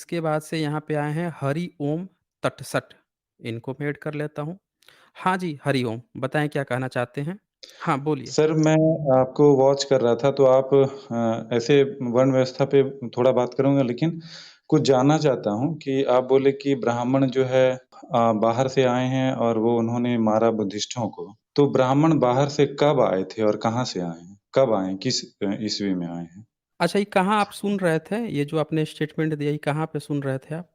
इसके बाद से यहाँ पे आए हैं हरि ओम तटसट, इनको मैं ऐड कर लेता हूँ। हाँ जी, हरि ओम, बताएँ क्या कहना चाहते हैं? हाँ, बोलिए। सर, मैं आपको वॉच कर रहा था तो आप ऐसे वर्ण व्यवस्था पे थोड़ा बात करूँगा लेकिन कुछ जानना चाहता हूँ कि आप बोले कि ब्राह्मण जो है बाहर से आए हैं और वो उन्होंने मारा बुद्धिस्टों को। तो ब्राह्मण बाहर से कब आए थे और कहाँ से आए हैं? कब आए हैं? किस ईस्वी में आए हैं? अच्छा, ये कहाँ आप सुन रहे थे? ये जो आपने स्टेटमेंट दिया, ये कहाँ पे सुन रहे थे आप?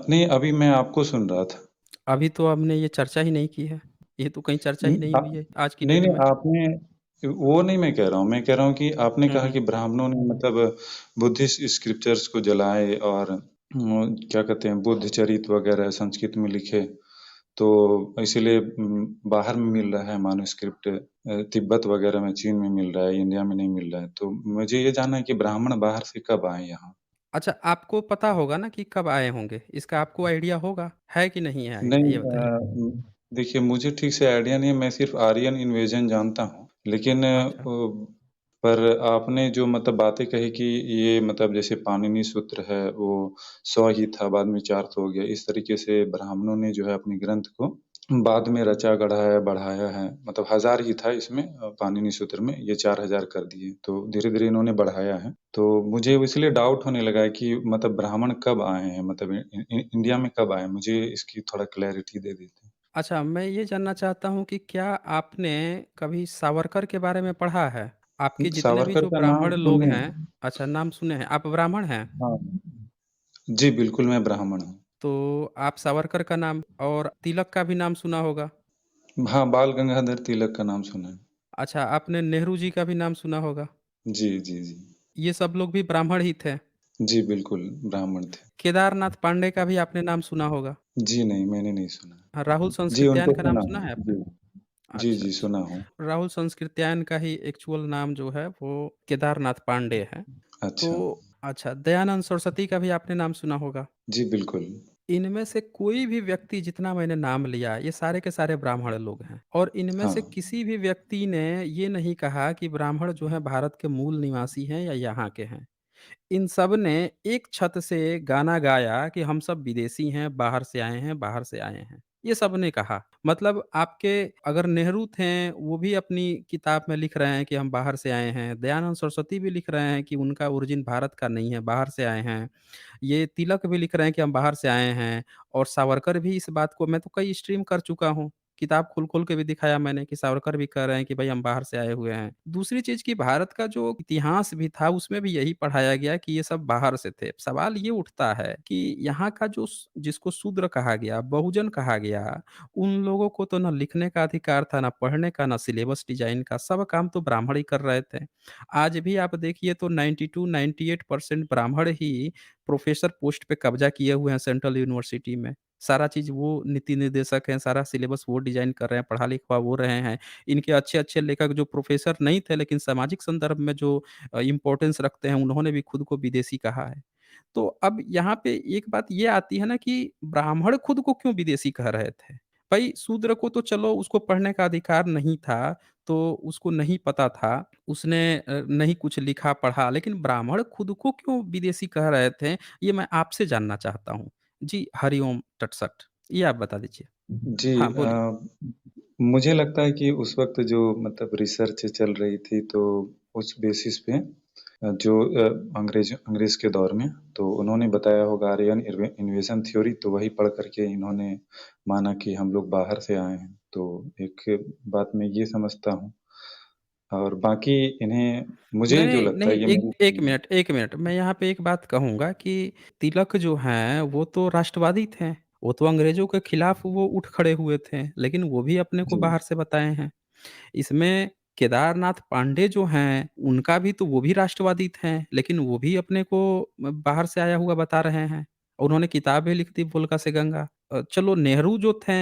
नहीं, अभी मैं आपको सुन रहा था। अभी तो हमने ये चर्चा ही नहीं की है। ये तो कहीं चर्चा उम, ही नहीं अ, हुई है आज की नहीं, डेट नहीं में। आपने वो नहीं मैं कह रहा हूँ। मैं कह रहा हूँ कि आपने हुँ, कहा हुँ। कि ब्राह्मणों ने मतलब बुद्धिस्ट स्क्रिप्चर्स को जलाए और क्या कहते हैं बुद्ध चरित वगैरह संस्कृत में लिखे। तो इसीलिए बाहर में मिल रहा है मैन्युस्क्रिप्ट तिब्बत वगैरह में, चीन में मिल रहा है, इंडिया में नहीं मिल रहा है। तो मुझे ये जानना है कि ब्राह्मण बाहर से कब आए यहाँ? अच्छा, आपको पता होगा ना कि कब आए होंगे? इसका आपको आइडिया होगा, है कि नहीं है आइडिया? नहीं ये बताइए? देखिए मुझे ठीक से आइडिया नहीं है, मैं सिर्फ़ आर्यन इन्वेजन जानता हूँ। लेकिन अच्छा। पर आपने जो मतलब बातें कही कि ये मतलब जैसे पाणिनि सूत्र है, वो 100 ही था, बाद में 400 हो गया। इस तरीके से ब्राह्मणों ने जो है अपने ग्रंथ को बाद में रचा, गढ़ाया, बढ़ाया है। मतलब 1000 ही था इसमें पाणिनि सूत्र में, ये 4000 कर दिए। तो धीरे-धीरे इन्होंने बढ़ाया है। तो मुझे इसलिए डाउट होने लगा है कि मतलब ब्राह्मण कब आए हैं? मतलब इंडिया में कब आए? मुझे इसकी थोड़ा क्लैरिटी दे देते। अच्छा, मैं ये जानना चाहता हूँ कि क्या आपने कभी सावरकर के बारे में पढ़ा है? आपके जितने भी सावरकर जो का नाम ब्राह्मण लोग सुने हैं, हैं। अच्छा नाम सुने हैं, आप ब्राह्मण हैं? हाँ। जी, बिल्कुल मैं ब्राह्मण हूँ। तो आप सावरकर का नाम और तिलक का भी नाम सुना होगा। हाँ, बाल गंगाधर तिलक का नाम सुना है। अच्छा, आपने नेहरू जी का भी नाम सुना होगा। जी, जी, जी। ये सब लोग भी ब्राह्मण ही थे। जी, बिल्कुल ब्राह्मण थे। केदारनाथ पांडे का भी आपने नाम सुना होगा। जी, नहीं मैंने नहीं सुना। राहुल जी, संस्कृत्यायन उनको का नाम सुना सुना है। है आपने? जी। जी, अच्छा, जी, अच्छा। सुना हूँ। राहुल संस्कृत्यायन का ही एक्चुअल नाम जो है वो केदारनाथ पांडे है। तो अच्छा। अच्छा, दयानंद सरस्वती का भी आपने नाम सुना होगा। जी, बिल्कुल। इनमें से कोई भी व्यक्ति जितना मैंने नाम लिया, ये सारे के सारे ब्राह्मण लोग हैं और इनमें हाँ। से किसी भी व्यक्ति ने ये नहीं कहा कि ब्राह्मण जो हैं भारत के मूल निवासी हैं या यहाँ के हैं। इन सब ने एक छत से गाना गाया कि हम सब विदेशी हैं, बाहर से आए हैं, बाहर से आए हैं। ये सब ने कहा। मतलब आपके अगर नेहरू थे, वो भी अपनी किताब में लिख रहे हैं कि हम बाहर से आए हैं। दयानंद सरस्वती भी लिख रहे हैं कि उनका ओरिजिन भारत का नहीं है, बाहर से आए हैं। ये तिलक भी लिख रहे हैं कि हम बाहर से आए हैं और सावरकर भी इस बात को मैं तो कई स्ट्रीम कर चुका हूँ। किताब खोल-खोल के भी दिखाया मैंने कि सावरकर भी कह रहे हैं कि भई हम बाहर से आए हुए हैं। दूसरी चीज़ कि भारत का जो इतिहास भी था उसमें भी यही पढ़ाया गया कि ये सब बाहर से थे। सवाल ये उठता है कि यहाँ का जो जिसको शूद्र कहा गया, बहुजन कहा गया, उन लोगों को तो ना लिखने का अधिकार था, ना पढ़ने का, ना सिलेबस डिज़ाइन का, सब काम तो ब्राह्मण ही कर रहे थे। आज भी आप देखिए तो 92-98% ब्राह्मण ही प्रोफ़ेसर पोस्ट पे कब्ज़ा किए हुए हैं सेंट्रल यूनिवर्सिटी में। सारा चीज़ वो नीति निर्देशक हैं, सारा सिलेबस वो डिज़ाइन कर रहे हैं, पढ़ा-लिखा वो रहे हैं। इनके अच्छे-अच्छे लेखक जो प्रोफ़ेसर नहीं थे लेकिन सामाजिक संदर्भ में जो इम्पोर्टेंस रखते हैं, उन्होंने भी खुद को विदेशी कहा है। तो अब यहाँ पे एक बात ये आती है ना कि ब्राह्मण खुद को क्यों विदेशी कह रहे थे? भई शूद्र को तो चलो उसको पढ़ने का अधिकार नहीं था, तो उसको नहीं पता था, उसने नहीं कुछ लिखा-पढ़ा, लेकिन ब्राह्मण खुद को क्यों विदेशी कह रहे थे, ये मैं आपसे जानना चाहता हूँ। जी, हरिओम तटसठ। ये आप बता दीजिए। जी हाँ, बोलिए। मुझे लगता है कि उस वक़्त जो मतलब रिसर्च चल रही थी तो उस बेसिस पे जो अंग्रेज के दौर में तो उन्होंने बताया होगा आर्यन इन्वेज़न थ्योरी तो वही पढ़ कर के इन्होंने माना कि हम लोग बाहर से आए हैं। तो एक बात मैं ये समझता हूँ और बाकी इन्हें मुझे जो नहीं, लगता नहीं, है ये एक मेरी 1 मिनट, 1 मिनट। मैं यहाँ पे एक बात कहूँगा कि तिलक जो हैं, वो तो राष्ट्रवादी थे। वो तो अंग्रेज़ों के खिलाफ वो उठ खड़े हुए थे, लेकिन वो भी अपने को जी, बाहर से बताए हैं। इसमें केदारनाथ पांडे जो हैं, उनका भी तो वो भी राष्ट्रवादी थे, लेकिन वो भी अपने को बाहर से आया हुआ बता रहे हैं। उन्होंने किताब भी लिख दी वोल्गा से गंगा। चलो नेहरू जो थे,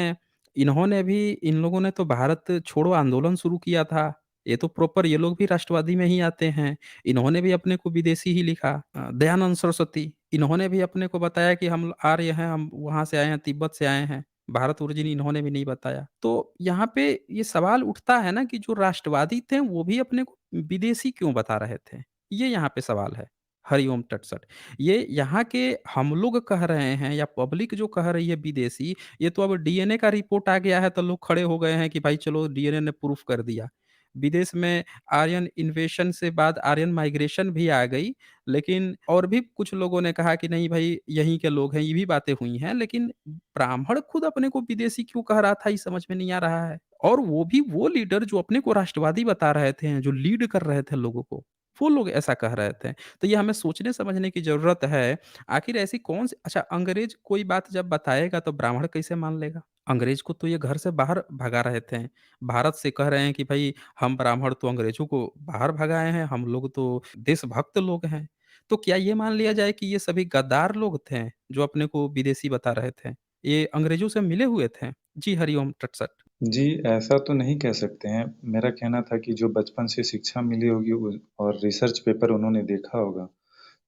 इन्होंने भी इन लोगों ने तो भारत छोड़ो आंदोलन शुरू किया था। ये तो प्रॉपर ये लोग भी राष्ट्रवादी में ही आते हैं। इन्होंने भी अपने को विदेशी ही लिखा। दयानंद सरस्वती, इन्होंने भी अपने को बताया कि हम आर्य हैं, हम वहाँ से आए हैं, तिब्बत से आए हैं। भारत ओरिजिन इन्होंने भी नहीं बताया। तो यहाँ पे ये सवाल उठता है ना कि जो राष्ट्रवादी थे वो भी अपने को विदेशी क्यों बता रहे थे? ये यहाँ पे सवाल है। हरिओम तटसट। ये यहाँ के हम लोग कह रहे हैं या पब्लिक जो कह रही है विदेशी, ये तो अब डीएनए का रिपोर्ट आ गया है तो लोग खड़े हो गए हैं कि भाई चलो डीएनए ने प्रूफ कर दिया। विदेश में आर्यन इन्वेशन से बाद आर्यन माइग्रेशन भी आ गई, लेकिन और भी कुछ लोगों ने कहा कि नहीं भाई यहीं के लोग हैं, ये भी बातें हुई हैं, लेकिन ब्राह्मण खुद अपने को विदेशी क्यों कह रहा था, ये समझ में नहीं आ रहा है। और वो भी वो लीडर जो अपने को राष्ट्रवादी बता रहे थे, जो लीड कर रहे थे लोगों को, वो लोग ऐसा कह रहे थे। तो ये हमें सोचने समझने की ज़रूरत है, आखिर ऐसी कौन-सी अच्छा अंग्रेज़ कोई बात जब बताएगा तो ब्राह्मण कैसे मान लेगा? अंग्रेज़ को तो ये घर से बाहर भगा रहे थे। भारत से कह रहे हैं कि भई हम ब्राह्मण तो अंग्रेज़ों को बाहर भगाए हैं, हम लोग तो देशभक्त लोग हैं। तो क्या ये मान लिया जाए कि ये सभी गद्दार लोग थे, जो अपने को विदेशी बता रहे थे? ये अंग्रेज़ों से मिले हुए थे? जी, हरिओम तटसट। जी, ऐसा तो नहीं कह सकते हैं। मेरा कहना था कि जो बचपन से शिक्षा मिली होगी और रिसर्च पेपर उन्होंने देखा होगा,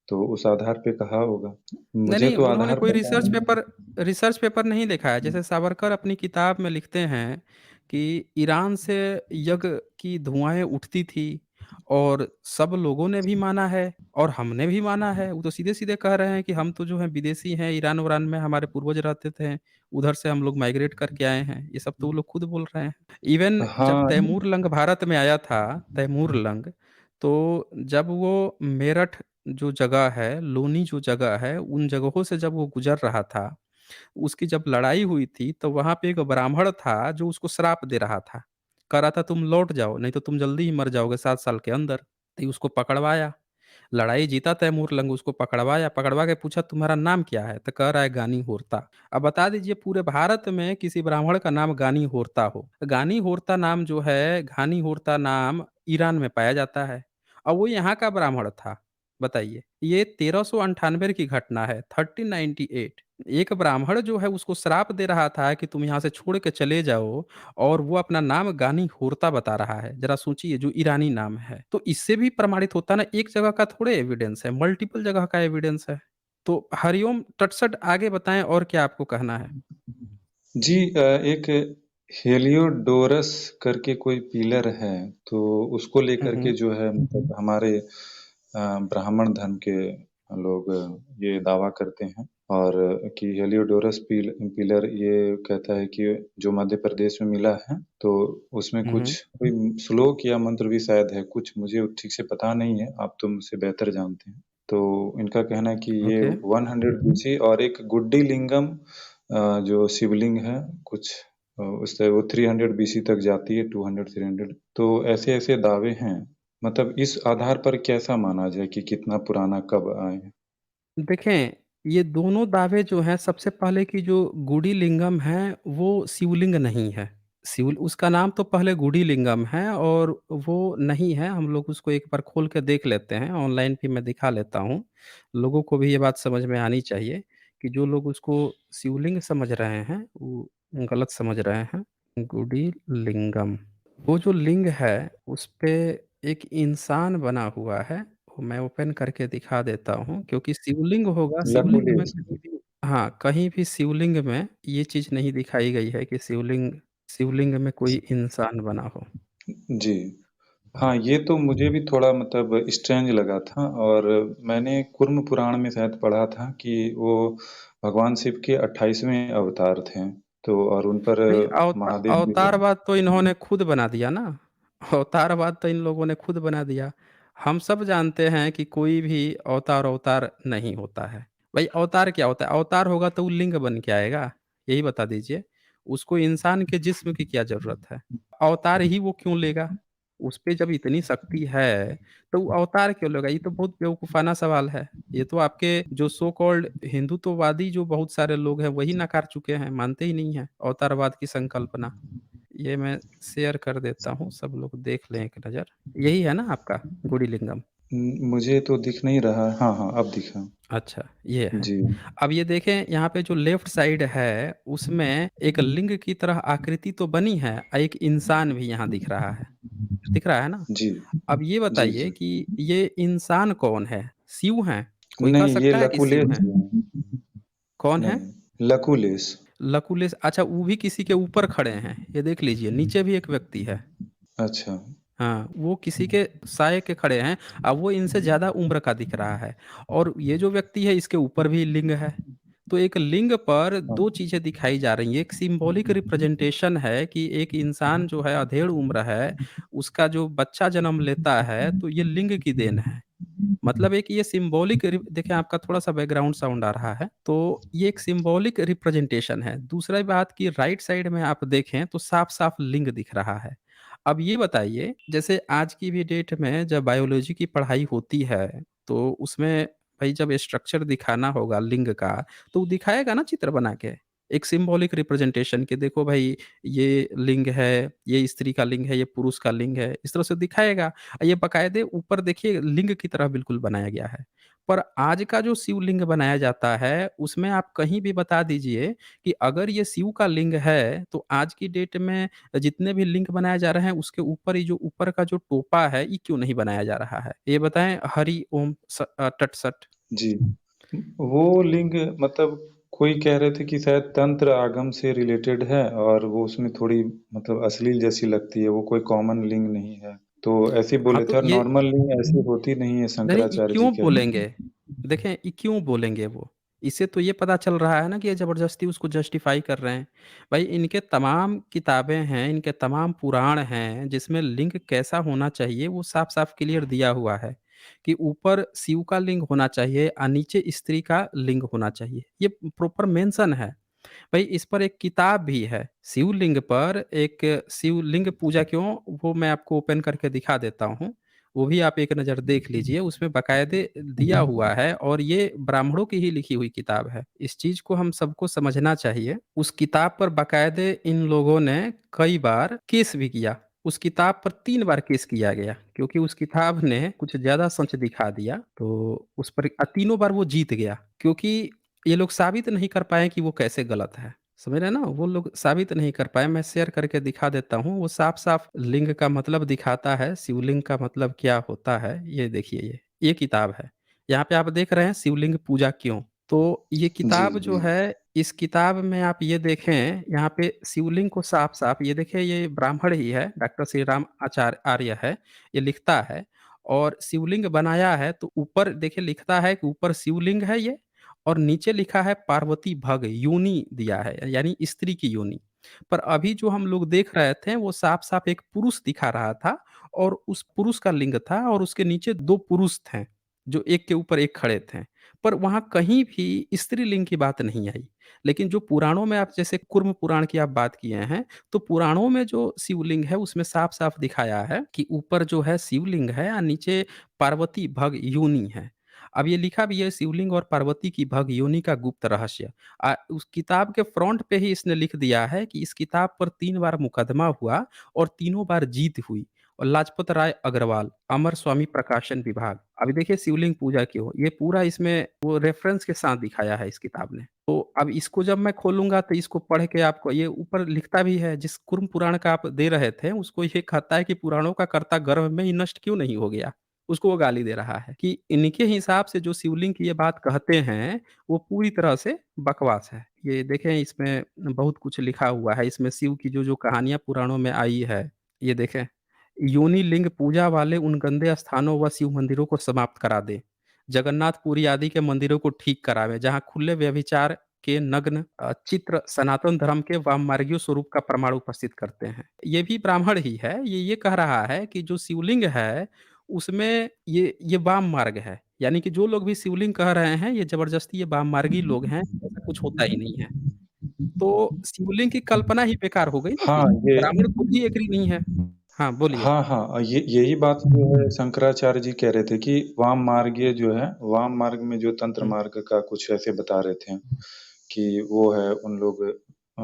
तो उस आधार पे कहा होगा। नहीं, मुझे नहीं, तो उन्होंने आधार कोई पता नहीं। रिसर्च पेपर नहीं देखा है। जैसे सावरकर अपनी किताब में लिखते हैं कि ईरान से यज्ञ की धुआएँ उठती थी और सब लोगों ने भी माना है और हमने भी माना है। वो तो सीधे-सीधे कह रहे हैं कि हम तो जो हैं विदेशी हैं, ईरान-विरान में हमारे पूर्वज रहते थे, उधर से हम लोग माइग्रेट करके आए हैं। ये सब तो वो लोग खुद बोल रहे हैं। इवन जब हाँ, तैमूर लंग भारत में आया था, तैमूर लंग, तो जब वो मेरठ जो जगह है, लोनी जो जगह है, उन जगहों से जब वो गुज़र रहा था, उसकी जब लड़ाई हुई थी, तो वहाँ पे एक ब्राह्मण था जो उसको श्राप दे रहा था। कह रहा था तुम लौट जाओ, नहीं तो तुम जल्दी ही मर जाओगे 7 साल के अंदर। तो उसको पकड़वाया, लड़ाई जीता तैमूर लंग, उसको पकड़वाया, पकड़वा के पूछा तुम्हारा नाम क्या है? तो कह रहा है गानी होरता। अब बता दीजिए पूरे भारत में किसी ब्राह्मण का नाम गानी होरता हो। गानी होरता नाम जो है, घानी होरता नाम ईरान में पाया जाता है और वो यहाँ का ब्राह्मण था। बताइए, ये 1398 की घटना है, 1398। एक ब्राह्मण जो है उसको श्राप दे रहा था कि तुम यहाँ से छोड़ के चले जाओ और वो अपना नाम गानी होरता बता रहा है। ज़रा सोचिए जो ईरानी नाम है। तो इससे भी प्रमाणित होता है ना, एक जगह का थोड़े एविडेंस है, मल्टीपल जगह का एविडेंस है। तो हरिओम तटसट आगे बताएँ और क्या आपको कहना है? जी एक हेलियोडोरस करके कोई पिलर है, तो उसको हुँ, लेकर के हुँ। जो है मतलब हमारे ब्राह्मण धर्म के लोग ये दावा करते हैं और कि हेलियोडोरस पिलर ये कहता है कि जो मध्य प्रदेश में मिला है, तो उसमें हुँ, हुँ। कुछ कोई श्लोक या मंत्र भी शायद है, कुछ मुझे ठीक से पता नहीं है, आप तो मुझसे बेहतर जानते हैं। तो इनका कहना है कि ये ओके। 100 बीसी और एक गुड्डी लिंगम जो शिवलिंग है कुछ उससे वो 300 बीसी तक जाती है, 200 300, तो ऐसे-ऐसे दावे हैं। मतलब इस आधार पर कैसा माना जाए कि कितना पुराना कब आए हैं? देखें, ये दोनों दावे जो हैं सबसे पहले कि जो गुडी लिंगम है, वो शिवलिंग नहीं है। शिव उसका नाम तो पहले गुडी लिंगम है और वो नहीं है, हम लोग उसको एक बार खोल के देख लेते हैं, ऑनलाइन भी मैं दिखा लेता हूँ। लोगों को भी ये बात समझ में आनी चाहिए कि जो लोग उसको शिवलिंग समझ रहे हैं, वो गलत समझ रहे हैं। गुडी लिंगम, वो जो लिंग है, उसपे एक इंसान बना हुआ है। मैं ओपन करके दिखा देता हूँ क्योंकि शिवलिंग होगा, शिवलिंग में लकुलिश। कहीं भी हाँ, कहीं भी शिवलिंग में ये चीज़ नहीं दिखाई गई है कि शिवलिंग शिवलिंग में कोई इंसान बना हो। जी। हाँ, ये तो मुझे भी थोड़ा मतलब स्ट्रेंज लगा था और मैंने कुर्म पुराण में शायद पढ़ा था कि वो भगवान शिव के 28वें अवतार थे। तो और उन पर नहीं, महादेव भी हैं। अवतारवाद तो इन्होंने खुद बना दिया ना। अवतारवाद तो इन लोगों ने खुद बना दिया। हम सब जानते हैं कि कोई भी अवतार नहीं होता है। भाई अवतार क्या होता है? अवतार होगा तो वो लिंग बन के आएगा, यही बता दीजिए। उसको इंसान के जिस्म की क्या ज़रूरत है? अवतार ही वो क्यों लेगा? उसपे जब इतनी शक्ति है, तो वो अवतार क्यों लेगा? ये तो बहुत बेवकूफ़ाना सवाल है। ये तो आपके जो सो कॉल्ड हिंदुत्ववादी जो बहुत सारे लोग हैं, वही नकार चुके हैं, मानते ही नहीं हैं अवतारवाद की संकल्पना। ये मैं शेयर कर देता हूँ, सब लोग देख लें एक नज़र। यही है ना आपका गुड़ी लिंगम? मुझे तो दिख नहीं रहा। हाँ, हाँ, अब दिखा। अच्छा, ये है। जी। अब ये देखें यहाँ पे जो लेफ्ट साइड है, उसमें एक लिंग की तरह आकृति तो बनी है, एक इंसान भी यहाँ दिख रहा है। दिख रहा है ना? जी। अब ये जी, बताइए जी। कि ये इंसान कौन है? शिव हैं? कोई कह नहीं, ये सकता है कि शिव लकुलिश हैं? हैं। कौन है? नहीं, लकुलिश। लकुलिस अच्छा वो भी किसी के ऊपर खड़े हैं, ये देख लीजिए, नीचे भी एक व्यक्ति है। अच्छा। हाँ, वो किसी के साये के खड़े हैं, अब वो इनसे ज़्यादा उम्र का दिख रहा है और ये जो व्यक्ति है इसके ऊपर भी लिंग है। तो एक लिंग पर हाँ, 2 चीज़ें दिखाई जा रही हैं, एक सिंबॉलिक रिप्रेजेंटेशन है कि एक इंसान जो है अधेड़ उम्र है, उसका जो बच्चा जन्म लेता है, तो ये लिंग की देन है। मतलब एक ये सिंबॉलिक देखिए आपका थोड़ा-सा बैकग्राउंड साउंड आ रहा है, तो ये एक सिंबॉलिक रिप्रेजेंटेशन है। दूसरा बात कि राइट साइड में आप देखें तो साफ-साफ लिंग दिख रहा है। अब ये बताइए, जैसे आज की भी डेट में जब बायोलॉजी की पढ़ाई होती है, तो उसमें भई जब स्ट्रक्चर दिखाना होगा लिंग का, तो वो दिखाएगा ना चित्र बना के। एक सिंबॉलिक रिप्रेजेंटेशन कि देखो भई ये लिंग है, ये स्त्री का लिंग है, ये पुरुष का लिंग है, इस तरह से दिखाएगा। ये बाकायदे ऊपर देखिए लिंग की तरह बिल्कुल बनाया गया है। पर आज का जो शिवलिंग बनाया जाता है, उसमें आप कहीं भी बता दीजिए कि अगर ये शिव का लिंग है, तो आज की डेट में जितने भी लिंग बनाए जा रहे हैं, उसके ऊपर ये जो ऊपर का जो टोपा है, ये क्यों नहीं बनाया जा रहा है? ये बताएँ हरि ओम तट सट। जी। वो लिंग मतलब कोई कह रहे थे कि शायद तंत्र आगम से रिलेटेड है और वो उसमें थोड़ी मतलब अश्लील जैसी लगती है, वो कोई कॉमन लिंग नहीं है। तो ऐसे ही हाँ, बोले तो थे और ये नॉर्मल लिंग ऐसी होती नहीं है नहीं, ये शंकराचार्य जी क्यों कहे। बोलेंगे? देखें, ये क्यों बोलेंगे वो? इससे तो ये पता चल रहा है ना कि ये ज़बरदस्ती उसको जस्टिफ़ाई कर रहे हैं। भाई इनके तमाम किताबें हैं, इनके तमाम पुराण हैं, जिसमें लिंग कैसा होना चाहिए वो साफ-साफ क्लियर दिया हुआ है, कि ऊपर शिव का लिंग होना चाहिए नीचे स्त्री का लिंग होना चाहिए। ये प्रॉपर मेंशन है। भई इस पर एक किताब भी है, शिवलिंग पर एक शिवलिंग पूजा क्यों, वो मैं आपको ओपन करके दिखा देता हूँ। वो भी आप एक नज़र देख लीजिए, उसमें बाकायदे दिया हुआ है और ये ब्राह्मणों की ही लिखी हुई किताब है। इस चीज़ को हम सबको समझना चाहिए। उस किताब पर बाकायदे इन लोगों ने कई बार केस भी किया। उस किताब पर 3 बार केस किया गया, क्योंकि उस किताब ने कुछ ज़्यादा सच दिखा दिया, तो उस पर तीनों बार वो जीत गया, क्योंकि ये लोग साबित नहीं कर पाए कि वो कैसे गलत है। समझ रहे हैं ना? वो लोग साबित नहीं कर पाए, मैं शेयर करके दिखा देता हूँ, वो साफ-साफ लिंग का मतलब दिखाता है, शिवलिंग का मतलब क्या होता है, ये देखिए ये किताब है। यहाँ पे आप देख रहे हैं शिवलिंग पूजा क्यों? तो ये जी, किताब जो जी। है, इस किताब में आप ये देखें, यहाँ पे शिवलिंग को साफ-साफ ये देखिए, ये ब्राह्मण ही है, डॉक्टर श्री राम आर्य है, ये लिखता है और शिवलिंग बनाया है, तो ऊपर देखिए लिखता है कि ऊपर शिवलिंग है ये और नीचे लिखा है पार्वती भग, योनि दिया है, यानी स्त्री की योनि। पर अभी जो हम लोग देख रहे थे, वो साफ-साफ एक पुरुष दिखा रहा था और उस पुरुष का लिंग था और उसके नीचे 2 पुरुष थे, जो एक के ऊपर एक खड़े थे। पर वहाँ कहीं भी स्त्रीलिंग की बात नहीं आई। लेकिन जो पुराणों में आप जैसे कूर्म पुराण की आप बात किए हैं, तो पुराणों में जो शिवलिंग है, उसमें साफ-साफ दिखाया है कि ऊपर जो है शिवलिंग है और नीचे पार्वती भग योनि है। अब ये लिखा भी है शिवलिंग और पार्वती की भग योनि का गुप्त रहस्य। उस किताब के फ्रंट पे ही इसने लिख दिया है कि इस किताब पर 3 बार मुकदमा हुआ और तीनों बार जीत हुई और लाजपत राय अग्रवाल, अमर स्वामी प्रकाशन विभाग। अभी देखिए शिवलिंग पूजा क्यों? ये पूरा इसमें वो रेफ़रेंस के साथ दिखाया है इस किताब ने। तो अब इसको जब मैं खोलूँगा तो इसको पढ़ के आपको ये ऊपर लिखता भी है, जिस कुर्म पुराण का आप दे रहे थे, उसको ये कहता है कि पुराणों का कर्ता गर्भ में ही नष्ट क्यों नहीं हो गया? उसको वो गाली दे रहा है कि इनके हिसाब से जो शिवलिंग की ये बात कहते हैं, वो पूरी तरह से बकवास है। ये देखें, इसमें बहुत कुछ लिखा हुआ है, इसमें शिव की जो-जो कहानियाँ पुराणों में आई है, ये देखें। योनि लिंग पूजा वाले उन गंदे स्थानों व शिव मंदिरों को समाप्त करा दें। जगन्नाथपुरी आदि के मंदिरों को ठीक करावें, जहाँ खुले व्यभिचार के नग्न चित्र सनातन धर्म के वाममार्गीय स्वरूप का प्रमाण उपस्थित करते हैं। ये भी ब्राह्मण ही है, ये कह रहा है कि जो शिवलिंग है, उसमें ये वाम मार्ग है। यानी कि जो लोग भी शिवलिंग कह रहे हैं, ये ज़बरदस्ती ये वाममार्गी लोग हैं, ऐसा कुछ होता ही नहीं है। तो शिवलिंग की कल्पना ही बेकार हो गई ना हाँ, फिर, ये ब्राह्मण खुद ही एग्री नहीं है। हाँ, बोलिए। हाँ, हाँ। ये यही बात जो है शंकराचार्य जी कह रहे थे कि वाम मार्गीय जो है, वाम मार्ग में जो तंत्र हुँ। मार्ग का कुछ ऐसे बता रहे थे कि वो है उन लोग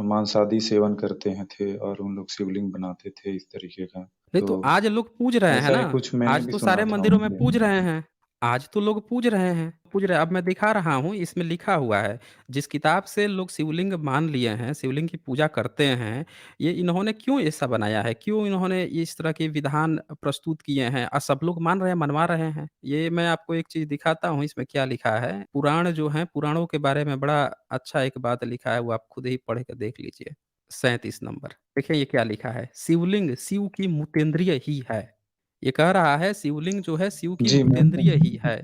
मांसादी सेवन करते हैं थे और उन लोग शिवलिंग बनाते थे इस तरीके का। नहीं तो तो आज लोग पूज रहे हैं ऐसा ना, ही कुछ मैंने आज भी तो सुना सारे था मंदिरों में पूज उनसे। रहे हैं। आज तो लोग पूज रहे हैं, पूज रहे अब मैं दिखा रहा हूँ, इसमें लिखा हुआ है, जिस किताब से लोग शिवलिंग मान लिए हैं, शिवलिंग की पूजा करते हैं, ये इन्होंने क्यों ऐसा बनाया है? क्यों इन्होंने इस तरह के विधान प्रस्तुत किए हैं और सब लोग मान रहे हैं, मनवा रहे हैं? ये मैं आपको एक चीज़ दिखाता हूँ, इसमें क्या लिखा है। पुराण जो हैं, पुराणों के बारे में बड़ा अच्छा एक बात लिखा है, वो आप खुद ही पढ़ के देख लीजिए। 37 नंबर। देखिए ये क्या लिखा है, शिवलिंग शिव की मूतेंद्रिय ही है। ये कह रहा है शिवलिंग जो है शिव की जी, मैं भूतेंद्रिय ही है।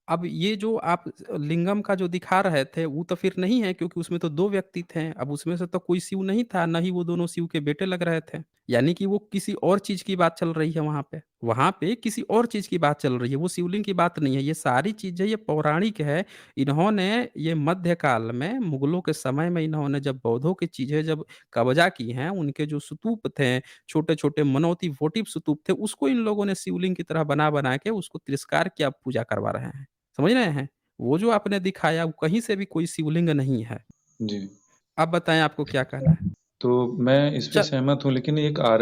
अब ये जो आप लिंगम का जो दिखा रहे थे, वो तो फिर नहीं है क्योंकि उसमें तो 2 व्यक्ति थे। अब उसमें से तो कोई शिव नहीं था, ना ही वो दोनों शिव के बेटे लग रहे थे। यानी कि वो किसी और चीज़ की बात चल रही है वहाँ पे। वहाँ पे किसी और चीज़ की बात चल रही है, वो शिवलिंग की बात नहीं है। ये सारी चीज़ें ये पौराणिक है। इन्होंने ये मध्यकाल में मुगलों के समय में इन्होंने जब बौद्धों की चीज़ें जब कब्ज़ा की हैं, उनके जो स्तूप थे, छोटे-छोटे मनौती वोटिव स्तूप थे, उसको इन लोगों ने शिवलिंग की तरह बना-बना के उसको तिरस्कार किया, पूजा करवा रहे हैं। समझ रहे हैं? वो जो आपने दिखाया वो कहीं से भी कोई शिवलिंग नहीं है। जी। आप बताएँ आपको क्या कहना है? तो मैं इस पे च सहमत हूँ, लेकिन एक आप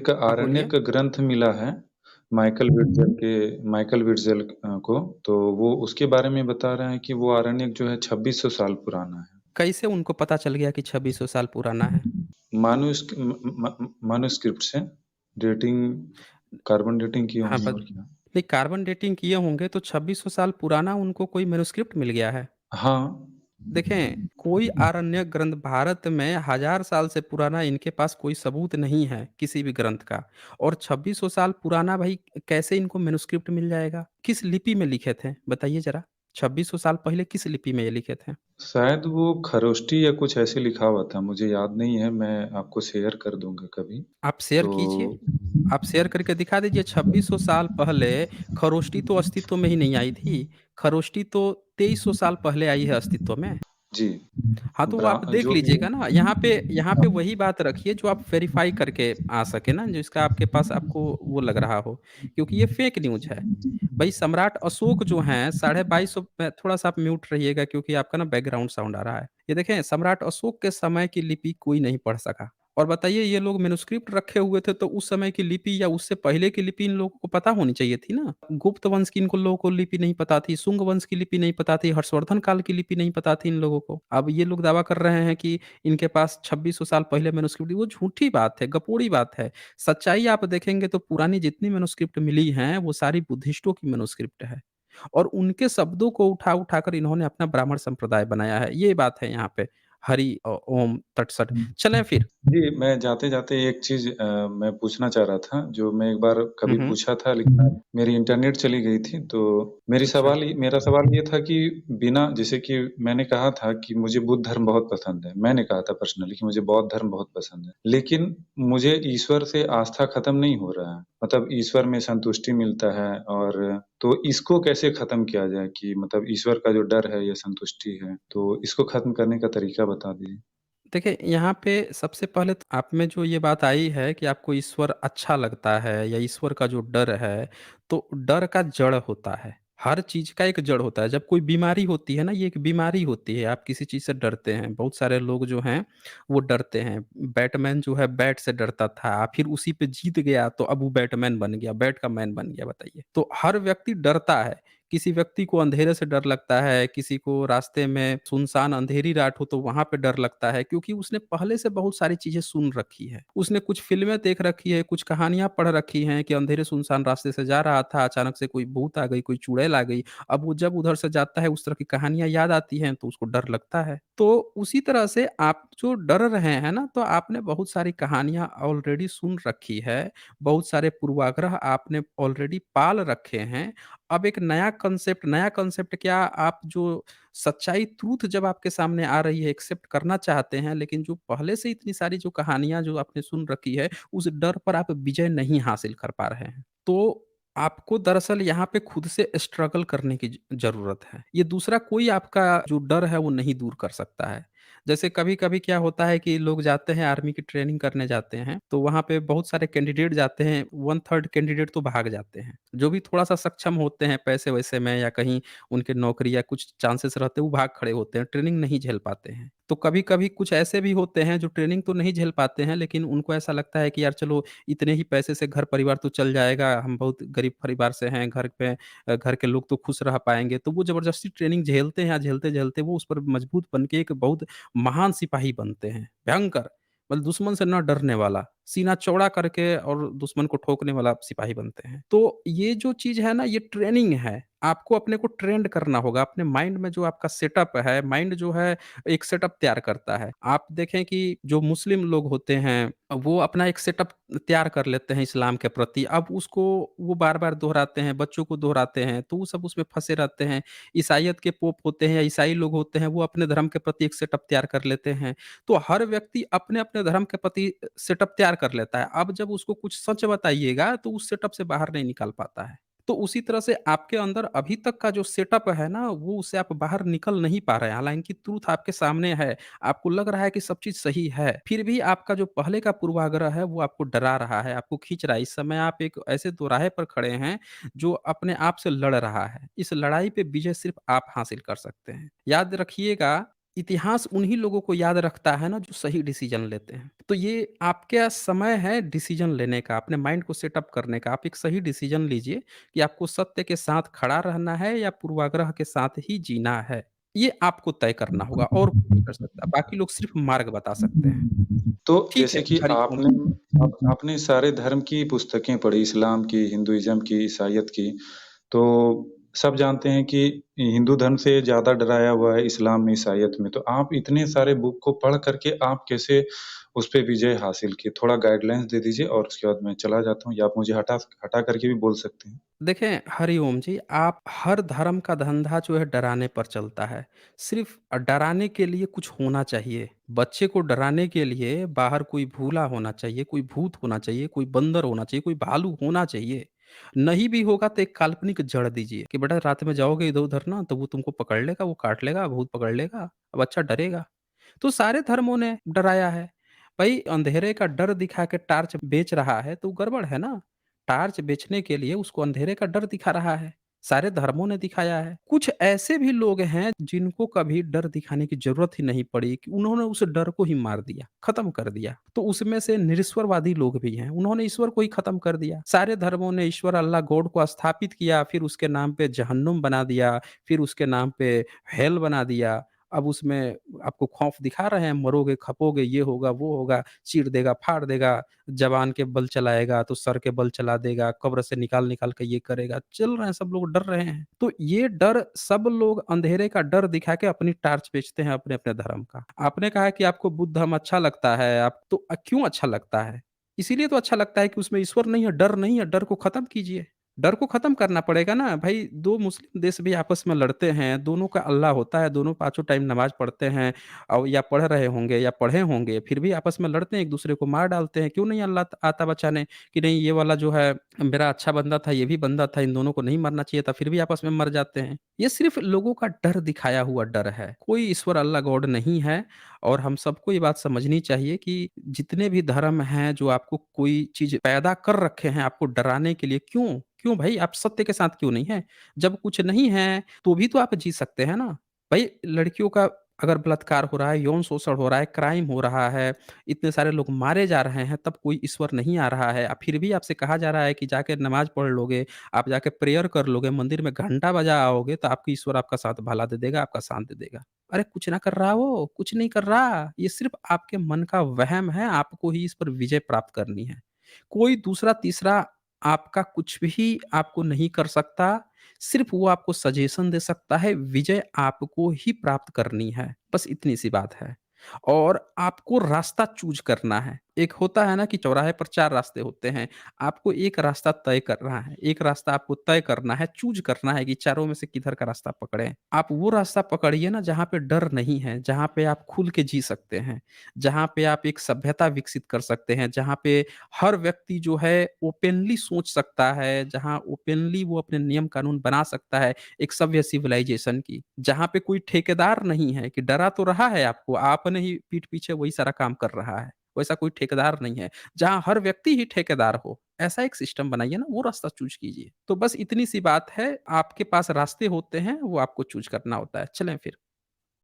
बोलिए। आरण्यक ग्रंथ मिला है माइकल विट्ज़ेल को, तो वो उसके बारे में बता रहे हैं कि वो आरण्यक जो है 2600 साल पुराना है। कैसे उनको पता चल गया कि 2600 साल पुराना है? मैन्युस्क्रिप्ट से डेटिंग कार्बन डेटिंग किए हाँ, होंगे बत और क्या। नहीं कार्बन डेटिंग किए होंगे तो 2600 साल पुराना उनको कोई मैन्युस्क्रिप्ट मिल गया है। हाँ, देखें, कोई आरण्यक ग्रंथ भारत में हज़ार साल से पुराना इनके पास कोई सबूत नहीं है, किसी भी ग्रंथ का। और 2600 साल पुराना भाई कैसे इनको मैन्युस्क्रिप्ट मिल जाएगा? किस लिपि में लिखे थे? बताइए ज़रा। 2600 साल पहले किस लिपि में ये लिखे थे? शायद वो खरोष्टी या कुछ ऐसे लिखा हुआ था, मुझे याद नहीं है, मैं आपको शेयर कर दूँगा कभी। आप शेयर तो कीजिए। आप शेयर करके दिखा दीजिए 2600 साल पहले खरोष्टी तो अस्तित्व में ही नहीं आई थी। खरोष्टी तो 2300 साल पहले आई है अस्तित्व में। जी, हाँ, तो वो आप देख जो भी लीजिएगा ना, यहाँ पे वही बात रखिए जो आप वेरीफ़ाई करके आ सके ना, जिसका आपके पास आपको वो लग रहा हो, क्योंकि ये फ़ेक न्यूज़ है। भई सम्राट अशोक जो हैं, साढ़े 2200 में थोड़ा-सा आप म्यूट रहिएगा क्योंकि आपका ना बैकग्राउंड साउंड आ रहा है। ये देखें सम्राट अशोक के समय की लिपि कोई नहीं पढ़ सका। और बताइए ये लोग मैन्युस्क्रिप्ट रखे हुए थे तो उस समय की लिपि या उससे पहले की लिपि इन लोगों को पता होनी चाहिए थी ना। गुप्त वंश की इनको लोगों को लिपि नहीं पता थी, शुंग वंश की लिपि नहीं पता थी, हर्षवर्धन काल की लिपि नहीं पता थी इन लोगों को। अब ये लोग दावा कर रहे हैं कि इनके पास 2600 साल पहले मैन्युस्क्रिप्ट वो झूठी बात है, गपोड़ी बात है। सच्चाई आप देखेंगे तो पुरानी जितनी मैन्युस्क्रिप्ट मिली हैं वो सारी बुद्धिस्टों की मैन्युस्क्रिप्ट है। और उनके शब्दों को उठा-उठा कर इन्होंने अपना ब्राह्मण संप्रदाय बनाया है। ये बात है यहाँ पे। हरि ओम तटसट। चलें फिर। जी, मैं जाते-जाते एक चीज़ मैं पूछना चाह रहा था, जो मैं एक बार हुँ, कभी हुँ। पूछा था लेकिन मेरी इंटरनेट चली गई थी, तो अच्छा। मेरा सवाल ये था कि बिना जैसे कि मैंने कहा था कि मुझे बुद्ध धर्म बहुत पसंद है। मैंने कहा था पर्सनली कि मुझे बौद्ध धर्म बहुत पसंद है। लेकिन मुझे ईश्वर से आस्था खत्म नहीं हो रहा है। मतलब ईश्वर में संतुष्टि मिलता है और तो इसको कैसे खत्म किया जाए कि मतलब ईश्वर का जो डर है या संतुष्टि है, तो इसको खत्म करने का तरीका बता दीजिए? देखिए, यहाँ पे सबसे पहले तो आप में जो ये बात आई है कि आपको ईश्वर अच्छा लगता है या ईश्वर का जो डर है, तो डर का जड़ होता है। हर चीज़ का एक जड़ होता है। जब कोई बीमारी होती है ना, ये एक बीमारी होती है, आप किसी चीज़ से डरते हैं। बहुत सारे लोग जो हैं, वो डरते हैं। बैटमैन जो है बैट से डरता था, फिर उसी पे जीत गया तो अब वो बैटमैन बन गया, बैट का मैन बन गया, बताइए। तो हर व्यक्ति डरता है। किसी व्यक्ति को अंधेरे से डर लगता है, किसी को रास्ते में सुनसान अंधेरी रात हो तो वहाँ पे डर लगता है क्योंकि उसने पहले से बहुत सारी चीज़ें सुन रखी है। उसने कुछ फ़िल्में देख रखी है, कुछ कहानियाँ पढ़ रखी हैं कि अंधेरे सुनसान रास्ते से जा रहा था, अचानक से कोई भूत आ गई, कोई चुड़ैल आ गई। अब वो जब उधर से जाता है उस तरह की कहानियाँ याद आती हैं तो उसको डर लगता है। तो उसी तरह से आप जो डर रहे हैं ना, तो आपने बहुत सारी कहानियाँ ऑलरेडी सुन रखी है, बहुत सारे पूर्वाग्रह आपने ऑलरेडी पाल रखे हैं। अब एक नया कॉन्सेप्ट क्या आप जो सच्चाई ट्रूथ जब आपके सामने आ रही है एक्सेप्ट करना चाहते हैं, लेकिन जो पहले से इतनी सारी जो कहानियाँ जो आपने सुन रखी है, उस डर पर आप विजय नहीं हासिल कर पा रहे हैं। तो आपको दरअसल यहाँ पे खुद से स्ट्रगल करने की ज़रूरत है। ये दूसरा कोई आपका जो डर है वो नहीं दूर कर सकता है। जैसे कभी-कभी क्या होता है कि लोग जाते हैं आर्मी की ट्रेनिंग करने जाते हैं, तो वहाँ पे बहुत सारे कैंडिडेट जाते हैं, 1/3 कैंडिडेट तो भाग जाते हैं। जो भी थोड़ा-सा सक्षम होते हैं पैसे-वैसे में या कहीं उनके नौकरी या कुछ चांसेस रहते हैं, वो भाग खड़े होते हैं, ट्रेनिंग नहीं झेल पाते हैं। तो कभी-कभी कुछ ऐसे भी होते हैं जो ट्रेनिंग तो नहीं झेल पाते हैं, लेकिन उनको ऐसा लगता है कि यार चलो इतने ही पैसे से घर-परिवार तो चल जाएगा, हम बहुत गरीब परिवार से हैं, घर के लोग तो खुश रह पाएँगे। तो वो ज़बरदस्ती ट्रेनिंग झेलते हैं, झेलते-झेलते वो उस पर मजबूत बन के एक बहुत महान सिपाही बनते हैं, भयंकर, मतलब दुश्मन से ना डरने वाला। सीना चौड़ा करके और दुश्मन को ठोकने वाला सिपाही बनते हैं। तो ये जो चीज़ है ना, ये ट्रेनिंग है। आपको अपने को ट्रेंड करना होगा, अपने माइंड में जो आपका सेटअप है, माइंड जो है एक सेटअप तैयार करता है। आप देखें कि जो मुस्लिम लोग होते हैं, वो अपना एक सेटअप तैयार कर लेते हैं इस्लाम के प्रति। अब उसको वो बार-बार दोहराते हैं, बच्चों को दोहराते हैं, तो वो सब उसमें फँसे रहते हैं। ईसाइयत के पोप होते हैं या ईसाई लोग होते हैं, वो अपने धर्म के प्रति एक सेटअप तैयार कर लेते हैं। तो हर व्यक्ति अपने-अपने धर्म के प्रति सेटअप तैयार कर लेता है। अब जब उसको कुछ सच बताइएगा, तो उस सेटअप से बाहर नहीं निकल पाता है। तो उसी तरह से आपके अंदर अभी तक का जो सेटअप है ना, वो उससे आप बाहर निकल नहीं पा रहे हैं। हालाँकि ट्रुथ आपके सामने है, आपको लग रहा है कि सब चीज़ सही है, फिर भी आपका जो पहले का पूर्वाग्रह है, वो आपको डरा रहा है, आपको खींच रहा है। इस समय आप एक ऐसे दोराहे पर खड़े हैं, जो अपने आप से लड़ रहा है। इस लड़ाई पे विजय सिर्फ़ आप हासिल कर सकते हैं। याद रखिएगा, इतिहास उन्हीं लोगों को याद रखता है ना, जो सही डिसीज़न लेते हैं। तो ये आपका समय है डिसीज़न लेने का, अपने माइंड को सेटअप करने का। आप एक सही डिसीज़न लीजिए कि आपको सत्य के साथ खड़ा रहना है या पूर्वाग्रह के साथ ही जीना है। ये आपको तय करना होगा और कोई नहीं कर सकता। बाकी लोग सिर्फ़ मार्ग बता सकते हैं। तो ठीक है, जैसे कि हरि ओम। आपने सारे धर्म की पुस्तकें पढ़ी, इस्लाम की, हिंदुइज़्म की, ईसाइयत की, तो सब जानते हैं कि हिंदू धर्म से ज़्यादा डराया हुआ है इस्लाम में, ईसाइयत में। तो आप इतने सारे बुक को पढ़ कर के आप कैसे उस पे विजय हासिल किए? थोड़ा गाइडलाइंस दे दीजिए और उसके बाद मैं चला जाता हूँ या आप मुझे हटा कर के भी बोल सकते हैं। देखें, हरिओम जी, आप हर धर्म का धंधा जो है डराने पर चलता है। सिर्फ़ डराने के लिए कुछ होना चाहिए। बच्चे को डराने के लिए बाहर कोई भूला होना चाहिए, कोई भूत होना चाहिए, कोई बंदर होना चाहिए, कोई भालू होना चाहिए। नहीं भी होगा तो एक काल्पनिक जड़ दीजिए कि बेटा रात में जाओगे इधर-उधर ना, तो वो तुमको पकड़ लेगा, वो काट लेगा, भूत पकड़ लेगा। अब बच्चा डरेगा। तो सारे धर्मों ने डराया है। भई अंधेरे का डर दिखा के टार्च बेच रहा है तो गड़बड़ है ना। टार्च बेचने के लिए उसको अंधेरे का डर दिखा रहा है। सारे धर्मों ने दिखाया है। कुछ ऐसे भी लोग हैं जिनको कभी डर दिखाने की ज़रूरत ही नहीं पड़ी कि उन्होंने उस डर को ही मार दिया, खत्म कर दिया। तो उसमें से निरीश्वरवादी लोग भी हैं, उन्होंने ईश्वर को ही खत्म कर दिया। सारे धर्मों ने ईश्वर अल्लाह गॉड को स्थापित किया, फिर उसके नाम पे जहन्नुम बना दिया, फिर उसके नाम पे हेल बना दिया। अब उसमें आपको खौफ दिखा रहे हैं, मरोगे, खपोगे, ये होगा, वो होगा, चीर देगा, फाड़ देगा, ज़बान के बल चलाएगा तो सर के बल चला देगा, कब्र से निकाल-निकाल के ये करेगा। चल रहे हैं, सब लोग डर रहे हैं। तो ये डर सब लोग अंधेरे का डर दिखा के अपनी टार्च बेचते हैं अपने-अपने धर्म का। आपने कहा कि आपको बुद्ध धर्म अच्छा लगता है, आप तो क्यों अच्छा लगता है? इसीलिए तो अच्छा लगता है कि उसमें ईश्वर नहीं है, डर नहीं है, डर को खत्म कीजिए। डर को खत्म करना पड़ेगा ना भाई। 2 मुस्लिम देश भी आपस में लड़ते हैं, दोनों का अल्लाह होता है, दोनों पाँचों टाइम नमाज़ पढ़ते हैं और या पढ़ रहे होंगे या पढ़े होंगे, फिर भी आपस में लड़ते हैं, एक-दूसरे को मार डालते हैं। क्यों नहीं अल्लाह आता बचाने कि नहीं ये वाला जो है मेरा अच्छा बंदा था, ये भी बंदा था, इन दोनों को नहीं मरना चाहिए था, फिर भी आपस में मर जाते हैं। ये सिर्फ़ लोगों का डर दिखाया हुआ डर है। कोई ईश्वर अल्लाह गॉड नहीं है और हम सबको ये बात समझनी चाहिए कि जितने भी धर्म हैं जो आपको कोई चीज़ पैदा कर रखे हैं आपको डराने के लिए, क्यों? क्यों भाई आप सत्य के साथ क्यों नहीं हैं? जब कुछ नहीं है, तो भी तो आप जी सकते हैं ना। भाई लड़कियों का अगर बलात्कार हो रहा है, यौन शोषण हो रहा है, क्राइम हो रहा है, इतने सारे लोग मारे जा रहे हैं, तब कोई ईश्वर नहीं आ रहा है। फिर भी आपसे कहा जा रहा है कि जाके नमाज़ पढ़ लोगे, आप जाके प्रेयर कर लोगे, मंदिर में घंटा बजा आओगे, तो आपकी ईश्वर आपका साथ भला दे देगा, आपका साथ दे देगा। अरे कुछ ना कर रहा वो, कुछ नहीं कर रहा। ये सिर्फ़ आपके मन का वहम है, आपको ही इस पर विजय प्राप्त करनी है। कोई दूसरा, तीसरा आपका कुछ भी आपको नहीं कर सकता, सिर्फ़ वो आपको सजेशन दे सकता है, विजय आपको ही प्राप्त करनी है, बस इतनी सी बात है। और आपको रास्ता चूज़ करना है। एक होता है ना कि चौराहे पर 4 रास्ते होते हैं, आपको एक रास्ता तय करना है, एक रास्ता आपको तय करना है, चूज़ करना है कि चारों में से किधर का रास्ता पकड़ें। आप वो रास्ता पकड़िए ना जहाँ पे डर नहीं है, जहाँ पे आप खुल के जी सकते हैं, जहाँ पे आप एक सभ्यता विकसित कर सकते हैं, जहाँ पे हर व्यक्ति जो है ओपनली सोच सकता है, जहाँ ओपनली वो अपने नियम कानून बना सकता है, एक सभ्य सिविलाइज़ेशन की। जहाँ पे कोई ठेकेदार नहीं है कि डरा तो रहा है आपको, आपने ही पीठ पीछे वही सारा काम कर रहा है। वैसा कोई ठेकेदार नहीं है, जहाँ हर व्यक्ति ही ठेकेदार हो। ऐसा एक सिस्टम बनाइए ना, वो रास्ता चूज़ कीजिए। तो बस इतनी सी बात है, आपके पास रास्ते होते हैं, वो आपको चूज़ करना होता है। चलें फिर।